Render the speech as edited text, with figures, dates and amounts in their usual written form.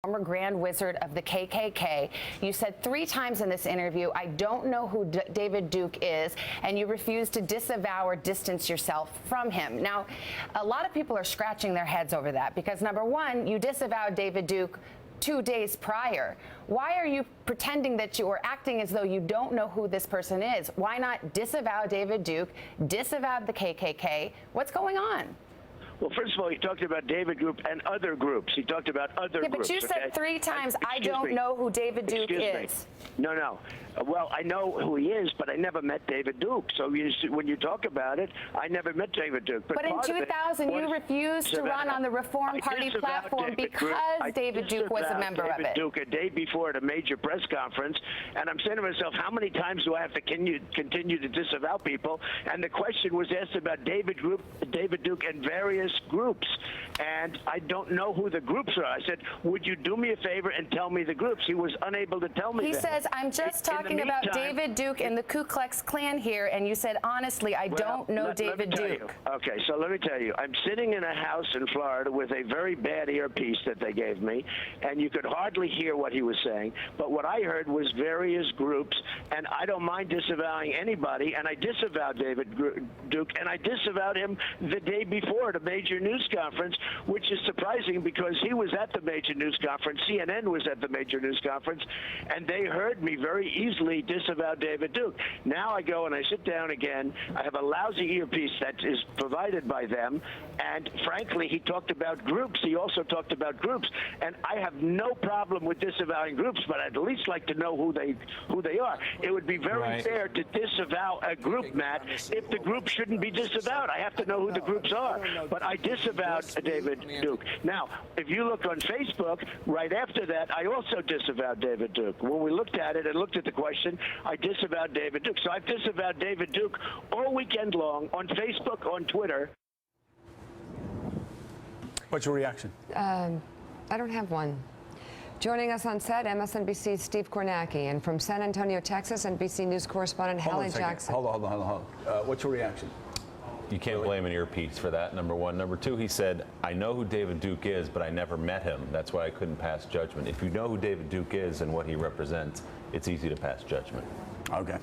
Former Grand Wizard of the KKK. You said 3 times in this interview, I don't know who David Duke is, and you refuse to disavow or distance yourself from him. Now, a lot of people are scratching their heads over that because, number one, you disavowed David Duke 2 days prior. Why are you pretending that you are acting as though you don't know who this person is? Why not disavow David Duke, disavow the KKK? What's going on? Well, first of all, he talked about David Group and other groups. He talked about other groups. Yeah, but you said 3 times, I don't know who David Duke is. No. Well, I know who he is, but I never met David Duke. So when you talk about it, I never met David Duke. But in 2000, you refused to run on the Reform Party platform because David Duke was a member of it. David Duke a day before at a major press conference, and I'm saying to myself, how many times do I have to continue to disavow people? And the question was asked about David Duke and various groups, and I don't know who the groups are. I said, would you do me a favor and tell me the groups? He was unable to tell me. He says, I'm just talking about David Duke and the Ku Klux Klan here, and you said, honestly, I don't know David Duke. Okay, so let me tell you, I'm sitting in a house in Florida with a very bad earpiece that they gave me, and you could hardly hear what he was saying, but what I heard was various groups, and I don't mind disavowing anybody, and I disavowed David Duke, and I disavowed him the day before at a major news conference, which is surprising because he was at the major news conference, CNN was at the major news conference, and they heard me very easily disavow David Duke. Now I go and I sit down again. I have a lousy earpiece that is provided by them, and frankly, he talked about groups. He also talked about groups, and I have no problem with disavowing groups, but I'd at least like to know who they are. It would be very fair to disavow a group, Matt, if the group shouldn't be disavowed. I have to know who the groups are, but I disavowed David Duke. Now, if you look on Facebook, right after that, I also disavowed David Duke. When we looked at it and looked at the question, I disavowed David Duke. So I've disavowed David Duke all weekend long on Facebook, on Twitter. What's your reaction? I don't have one. Joining us on set, MSNBC's Steve Kornacki, and from San Antonio, Texas, NBC News correspondent Hallie Jackson. Hold on. What's your reaction? You can't blame an earpiece for that, number one. Number two, he said, I know who David Duke is, but I never met him. That's why I couldn't pass judgment. If you know who David Duke is and what he represents, it's easy to pass judgment. Okay.